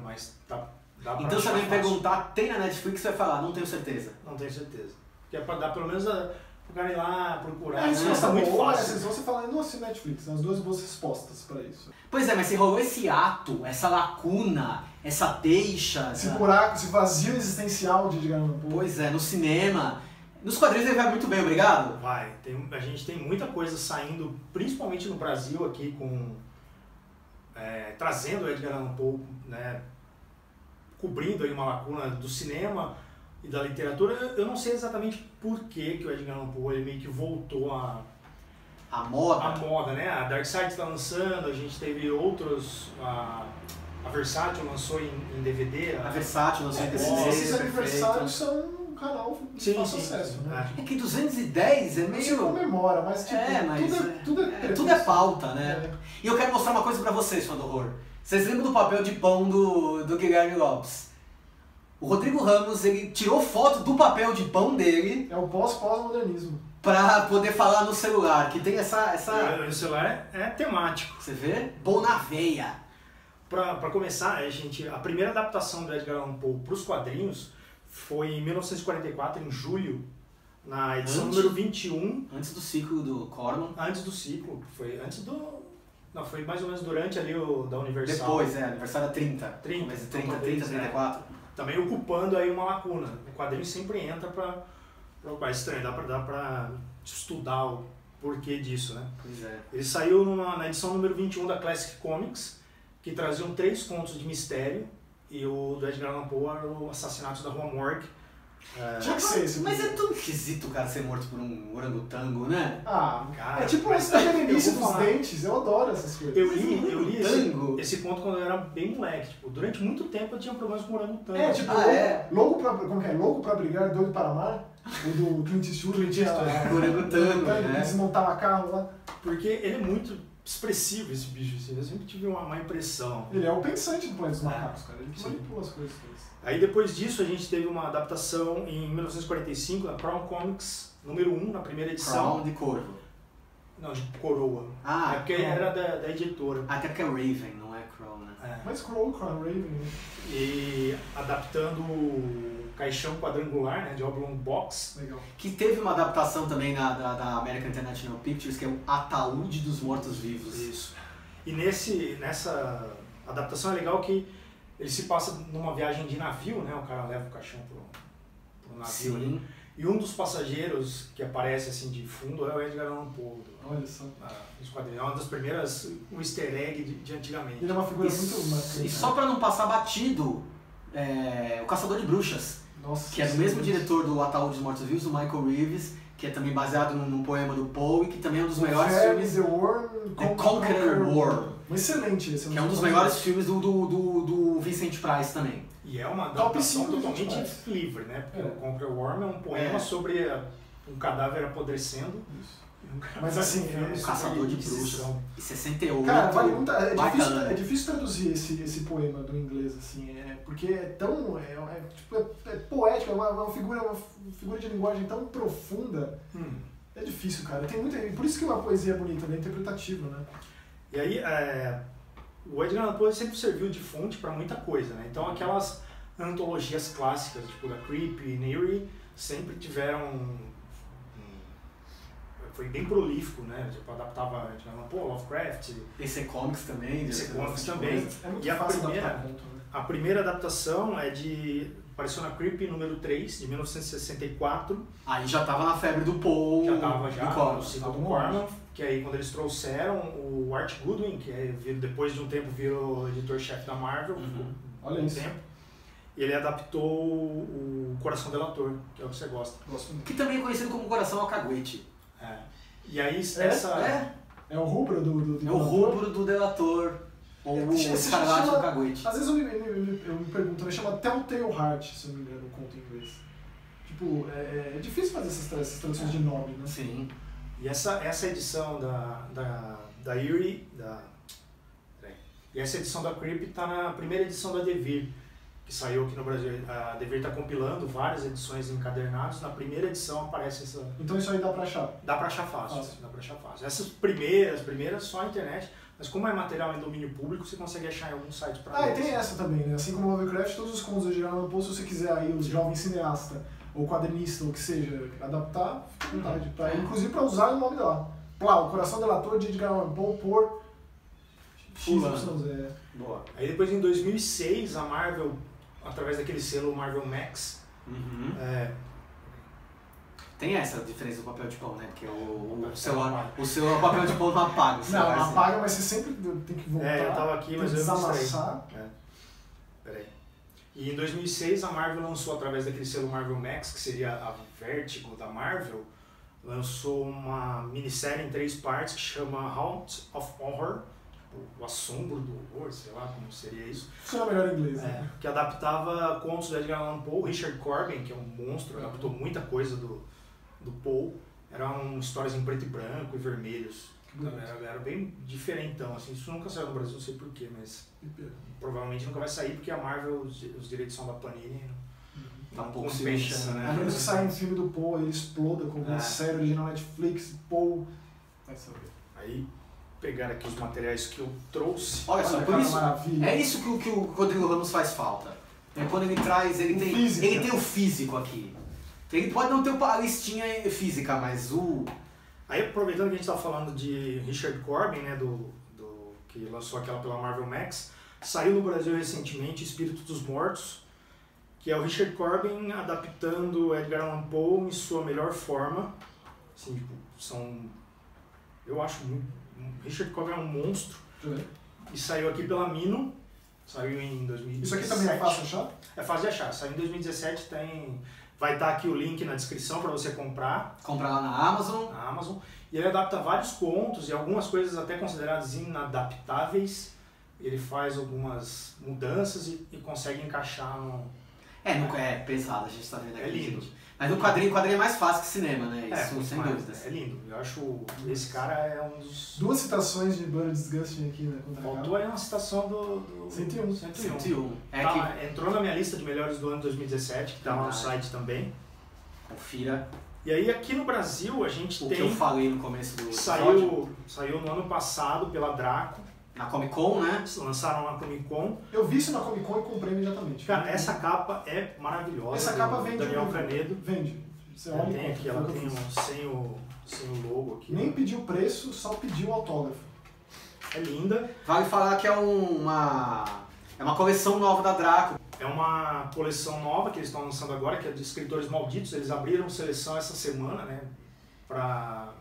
Mas dá pra então se alguém perguntar, tem na Netflix, você vai falar, não tenho certeza. Não tenho certeza. Porque é pra dar pelo menos pro cara ir lá, procurar. A resposta é muito boa, fácil. você fala, não assino Netflix, as duas boas respostas pra isso. Pois é, mas se rolou esse ato, essa lacuna, essa deixa... Esse buraco, esse vazio existencial de Edgar Allan Poe. Pois é, no cinema... Nos quadrinhos ele vai muito bem, obrigado. Vai, a gente tem muita coisa saindo, principalmente no Brasil aqui, trazendo o Edgar Allan Poe, né, cobrindo aí uma lacuna do cinema e da literatura. Eu não sei exatamente por que o Edgar Allan Poe ele meio que voltou a moda, né? A Dark Side está lançando, a gente teve outros, a Versátil lançou em DVD. A Versátil lançou em DVD. Esses aniversários são um canal de fácil acesso, né? É que 210 é meio... Não se comemora, mas tipo, tudo é pauta, né? E eu quero mostrar uma coisa pra vocês, fã do horror. Vocês lembram do papel de pão do Guilherme Lopes? O Rodrigo Ramos, ele tirou foto do papel de pão dele... É o pós-modernismo. Pra poder falar no celular, que tem essa... O celular é temático. Você vê? Pão na veia. Pra começar, a primeira adaptação do Edgar Allan Poe pros quadrinhos foi em 1944, em julho, na edição número 21. Antes do ciclo do Corman. Antes do ciclo, foi antes do... Não, foi mais ou menos durante ali o da Universal. Depois, aniversário 30. Mas 34. Também ocupando aí uma lacuna. O quadrinho sempre entra pra estranho, dá pra estudar o porquê disso, né? Pois é. Ele saiu na edição número 21 da Classic Comics, que traziam 3 contos de mistério, e o do Edgar Allan Poe era o Assassinato da Rua Morgue. Tinha que ser esse. Mas é tão esquisito o cara ser morto por um orangotango, né? Cara, é tipo essa delícia dos dentes, eu adoro essas coisas. Eu li esse conto quando eu era bem moleque. Tipo, durante muito tempo eu tinha problemas com orangotango. Louco pra brigar, doido para amar? O do Clint Eastwood, tinha orangotango, né? Desmontava carro lá. Porque ele é muito expressivo, esse bicho, assim. Eu sempre tive uma má impressão. Ele é o pensante do Planeta dos Macacos, cara. Ele que manipula as coisas todas. Aí depois disso a gente teve uma adaptação em 1945, na Crown Comics, número 1, na primeira edição. Crown de corvo. Não, de coroa. É porque era da editora. Até porque é Raven, não é Crown, né? Mas Crown, Raven, né? E adaptando o caixão quadrangular, né, de Oblong Box. Legal. Que teve uma adaptação também da American International Pictures, que é o Ataúde dos Mortos-Vivos. Isso. E nessa adaptação é legal que ele se passa numa viagem de navio, né? O cara leva o caixão pro navio. Sim. E um dos passageiros que aparece assim de fundo é o Edgar Allan Poe. Olha só. Nos quadrinhos. É uma das primeiras easter egg de antigamente. Ele é uma figura muito marcante. E só pra não passar batido, o Caçador de Bruxas. Nossa, que é do mesmo diretor do Ataúde dos Mortos-Vivos, o Michael Reeves, que é também baseado num poema do Poe, e que também é um dos melhores filmes... The Worm, The Conqueror Worm. Excelente esse. Que é um dos melhores filmes do Vincent Price também. E é uma adaptação totalmente livre, né? Porque o Conqueror Worm é um poema sobre um cadáver apodrecendo. Isso. Mas assim, O Caçador de Bruxas. Em 68. Cara, vale muito, baita ano. é difícil traduzir esse poema do inglês, assim, porque é tão. É poético, é uma figura de linguagem tão profunda. É difícil, cara. Tem muita, por isso que uma poesia é bonita, né? Interpretativa, né? E aí, o Edgar Allan Poe sempre serviu de fonte para muita coisa, né? Então, aquelas antologias clássicas, tipo da Creepy e Eerie, sempre tiveram. Foi bem prolífico, né? Tipo, adaptava Edgar Allan Poe, Lovecraft. DC Comics também. DC Comics também. É muito E fácil adaptar conto, né? a primeira adaptação apareceu na Creepy número 3, de 1964. Aí já tava na febre do Poe. Já tava do Corman. no ciclo do Corman, que aí quando eles trouxeram o Art Goodwin, que depois de um tempo virou editor-chefe da Marvel, Olha isso. tempo, e ele adaptou o Coração Delator, que é o que você gosta. Gosto muito. Que também é conhecido como Coração Alcaguete. E aí É o rubro do É o rubro do Delator. Ou o Escarlate Alcaguete. Às vezes eu me pergunto, né? Chama Telltale Heart, se eu não me engano, o conto em inglês. Tipo, é difícil fazer essas traduções de nome, né? Sim. E essa edição da Eerie, e essa edição da Creepy está na primeira edição da Devir, que saiu aqui no Brasil. A Devir está compilando várias edições encadernadas. Na primeira edição aparece essa. Então isso aí dá pra achar? Dá pra achar fácil. Dá pra achar fácil. Essas primeiras só na internet, mas como é material em domínio público, você consegue achar em algum site pra e tem essa também, né? Assim como o Lovecraft, todos os contos do Edgar Allan Poe, se você quiser aí, os jovens cineasta, ou quadrinista, ou o que seja, adaptar, fica à vontade. Inclusive pra usar o nome lá. Plá, o Coração Delator de Edgar Allan Poe por XYZ. Boa. Aí depois em 2006 a Marvel, através daquele selo Marvel Max, Tem essa diferença do papel de pão, né? Porque o seu papel de pão não apaga. Não, apaga, mas você sempre tem que voltar. eu tava aqui, mas eu desamassar. Peraí. E em 2006 a Marvel lançou, através daquele selo Marvel Max, que seria a Vertigo da Marvel, lançou uma minissérie em 3 partes que chama Haunt of Horror, o assombro do horror, sei lá como seria isso. Funciona melhor em inglês, né? Que adaptava contos do Edgar Allan Poe. Richard Corbin, que é um monstro, adaptou muita coisa do Poe. Eram histórias em preto e branco e vermelhos. Era bem diferentão, assim. Isso nunca saiu no Brasil, não sei porquê, mas provavelmente nunca vai sair porque a Marvel, os direitos são da Panini. Tá um pouco compensa, né? A menos que saia um filme do Poe, ele exploda como uma série original Netflix, Poe. Vai saber. Aí pegar aqui os materiais que eu trouxe. Olha só, por isso, maravilha. é isso que o Rodrigo Ramos faz falta. É quando ele traz, ele tem o físico aqui. Ele pode não ter a listinha física, mas Aí aproveitando que a gente está falando de Richard Corbin, né, que lançou aquela pela Marvel Max, saiu no Brasil recentemente Espírito dos Mortos, que é o Richard Corbin adaptando Edgar Allan Poe em sua melhor forma. Assim, tipo, eu acho Richard Corbin é um monstro. E saiu aqui pela Mino, saiu em 2017. Isso aqui também é fácil de achar? É fácil de achar, saiu em 2017, vai estar aqui o link na descrição para você comprar. Comprar lá na Amazon. E ele adapta vários contos e algumas coisas até consideradas inadaptáveis. Ele faz algumas mudanças e consegue encaixar no... Nunca é pesado, a gente está vendo aqui. É lindo. Mas no quadrinho é mais fácil que cinema, né? Isso sem dúvidas. É lindo. Eu acho esse cara é um dos... 2 citações de Blood Disgusting aqui, né? Faltou aí uma citação do 101. 101. Entrou na minha lista de melhores do ano 2017, que tá lá no site também. Confira. E aí aqui no Brasil a gente o tem... que eu falei no começo do episódio. Saiu no ano passado pela Draco. Na Comic Con, né? Lançaram na Comic Con. Eu vi isso na Comic Con e comprei imediatamente. Cara, essa capa é maravilhosa. Essa capa vende. Daniel Canedo. Vende. Você olha tem aqui, ela tem sem o logo aqui. Nem pediu preço, só pediu autógrafo. É linda. Vale falar que é uma coleção nova da Draco. É uma coleção nova que eles estão lançando agora, que é de escritores malditos. Eles abriram seleção essa semana, né? Pra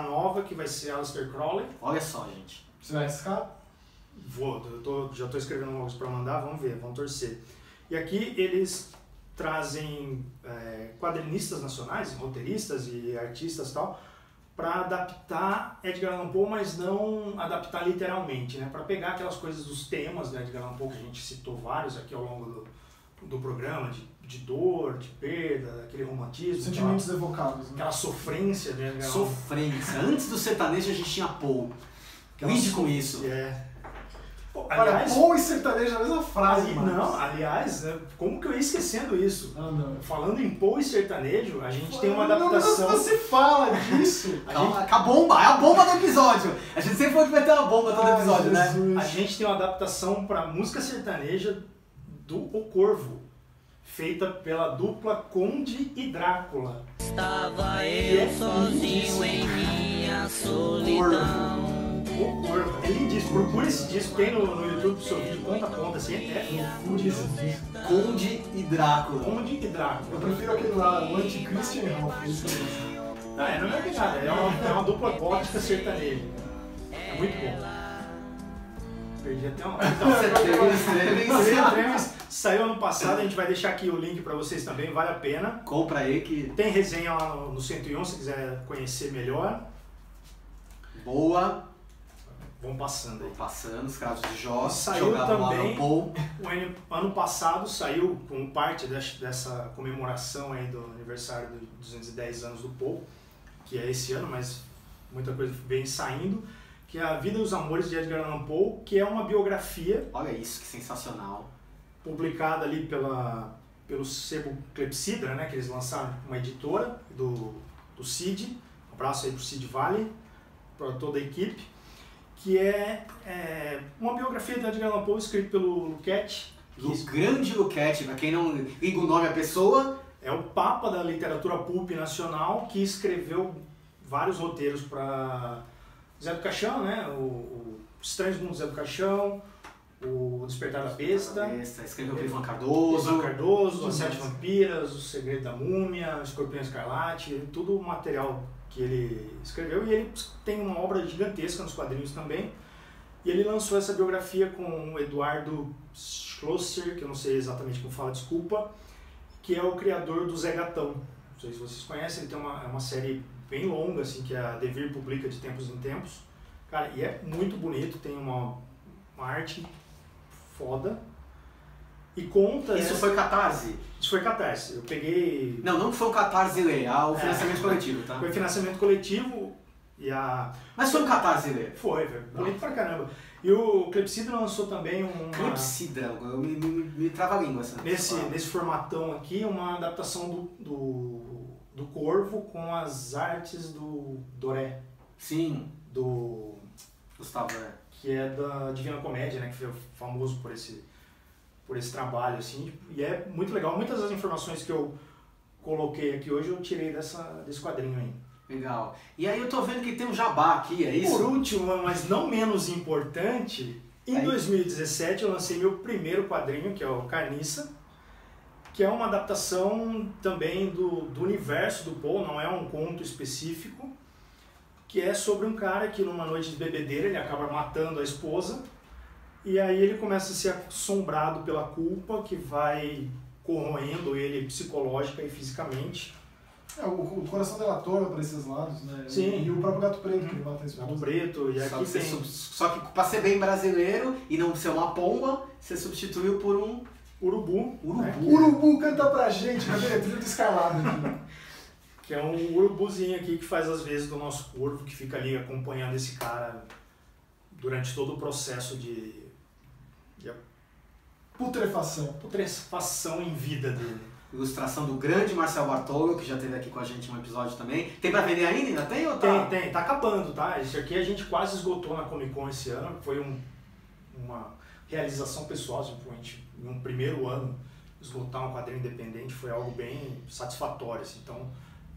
nova, que vai ser Aleister Crowley. Olha só, gente. Você vai arriscar? Já estou escrevendo novos para mandar, vamos ver, vamos torcer. E aqui eles trazem quadrinistas nacionais, roteiristas e artistas e tal, para adaptar Edgar Allan Poe, mas não adaptar literalmente, né? Para pegar aquelas coisas dos temas do Edgar Allan Poe, que a gente citou vários aqui ao longo do programa, de de dor, de perda, aquele romantismo. Sentimentos evocados, né? Aquela sofrência, né? Sofrência. Antes do sertanejo a gente tinha Paul. Lide com isso. Aliás, Paul e sertanejo na mesma frase, aliás, né, como que eu ia esquecendo isso? Não. Falando em Paul e sertanejo, a gente tem uma adaptação... Não, você fala disso. Calma, a bomba, é a bomba do episódio. A gente sempre pode meter uma bomba todo episódio, Jesus. né? A gente tem uma adaptação para música sertaneja do O Corvo, feita pela dupla Conde e Drácula. Estava eu sozinho em minha solidão. O Corvo, é lindíssimo. Procura esse disco, tem no YouTube, seu vídeo ponta a ponta, assim, é lindíssimo. Conde e Drácula. Conde e Drácula. Eu prefiro aquele lá, o Anti-Christian Ralph. Não é a mesma pegada, é uma dupla gótica sertaneja. É muito bom. Perdi até uma... Então, saiu ano passado, a gente vai deixar aqui o link pra vocês também, vale a pena. Compra aí que... Tem resenha lá no 101, se quiser conhecer melhor. Boa. Vamos passando aí. Passando, os casos de Jó. Saiu também, Paul. o ano passado saiu como parte dessa comemoração aí do aniversário dos 210 anos do Paul, que é esse ano, mas muita coisa vem saindo, que é A Vida e os Amores de Edgar Allan Poe, que é uma biografia. Olha isso, que sensacional. Publicada ali pelo sebo Clepsydra, né, que eles lançaram, uma editora do Cid. Um abraço aí pro Cid Vale, para toda a equipe. Que é uma biografia de Edgar Allan Poe escrita pelo Luquete. O grande Luquete, para quem não liga o nome à pessoa. É o papa da literatura pulp nacional, que escreveu vários roteiros para Zé do Caixão, né? O Estranhos Mundos Zé do Caixão, o Despertar da Besta. Escreveu o Ivan Cardoso, As Sete Vampiras, O Segredo da Múmia, O Escorpião Escarlate, tudo material que ele escreveu, e ele tem uma obra gigantesca nos quadrinhos também. E ele lançou essa biografia com o Eduardo Schlosser, que eu não sei exatamente como fala, desculpa, que é o criador do Zé Gatão. Não sei se vocês conhecem, ele tem uma série bem longa, assim, que a Devir publica de tempos em tempos. Cara, e é muito bonito, tem uma arte foda. E conta... Isso foi Catarse? Isso foi Catarse. Eu peguei... Não foi um Catarse ler, o financiamento coletivo, tá? Foi financiamento coletivo e a... Mas foi um Catarse ler? Foi, bonito pra caramba. E o Clepsydra lançou também Clepsydra, me trava a língua essa. Nesse formatão aqui, uma adaptação do Corvo com as artes do Doré. Sim. Do... Gustavo, que é da Divina Comédia, né? Que foi famoso por esse trabalho, assim. E é muito legal. Muitas das informações que eu coloquei aqui hoje eu tirei desse quadrinho aí. Legal. E aí eu tô vendo que tem um jabá aqui, é isso? Por último, mas não menos importante, em 2017 eu lancei meu primeiro quadrinho, que é o Carniça, que é uma adaptação também do universo do Poe, não é um conto específico, que é sobre um cara que numa noite de bebedeira ele acaba matando a esposa, e aí ele começa a ser assombrado pela culpa que vai corroendo ele psicológica e fisicamente. O Coração Delator para esses lados, né? Sim. E o próprio Gato Preto, que ele mata a esposa. Gato Preto, e aqui tem... Só que para ser bem brasileiro e não ser uma pomba, você substituiu por um... Urubu. Né? Urubu canta pra gente, cadê? Tudo escalado aqui. Que é um urubuzinho aqui que faz as vezes do nosso corvo, que fica ali acompanhando esse cara durante todo o processo de putrefação em vida dele. Ilustração do grande Marcel Bartolo, que já esteve aqui com a gente em um episódio também. Tem pra vender ainda? Ainda tem ou tá? Tem. Tá acabando, tá? Isso aqui a gente quase esgotou na Comic Con esse ano. Foi uma realização pessoal, simplesmente. Em um primeiro ano, esgotar um quadrinho independente foi algo bem satisfatório, assim. Então,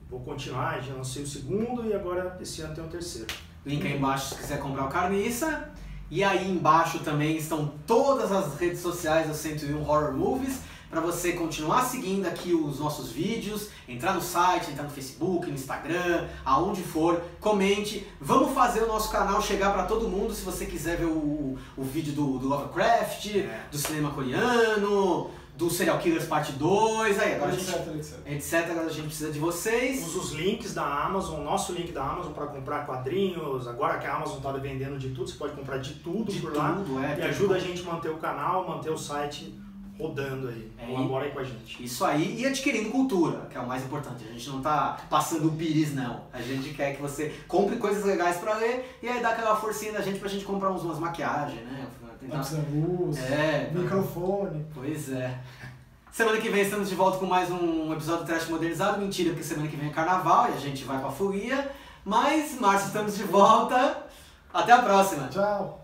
vou continuar. Já lancei o segundo e agora esse ano tem o terceiro. Link aí embaixo se quiser comprar o Carniça. E aí embaixo também estão todas as redes sociais do 101 Horror Movies, para você continuar seguindo aqui os nossos vídeos, entrar no site, entrar no Facebook, no Instagram, aonde for, comente. Vamos fazer o nosso canal chegar para todo mundo, se você quiser ver o vídeo do Lovecraft, do cinema coreano, do Serial Killers Parte 2, aí agora etc. Agora a gente precisa de vocês. Usa os links da Amazon, nosso link da Amazon para comprar quadrinhos. Agora que a Amazon está vendendo de tudo, você pode comprar de tudo por lá. E ajuda a gente a manter o canal, manter o site rodando aí. É, Colabora aí com a gente. Isso aí, e adquirindo cultura, que é o mais importante. A gente não tá passando o pires, não. A gente quer que você compre coisas legais pra ler e aí dá aquela forcinha da gente pra gente comprar umas maquiagens, né? Lápis da luz, É, microfone. Pois é. Semana que vem estamos de volta com mais um episódio do Trash Modernizado. Mentira, porque semana que vem é carnaval e a gente vai pra folia. Mas, março, estamos de volta. Até a próxima. Tchau.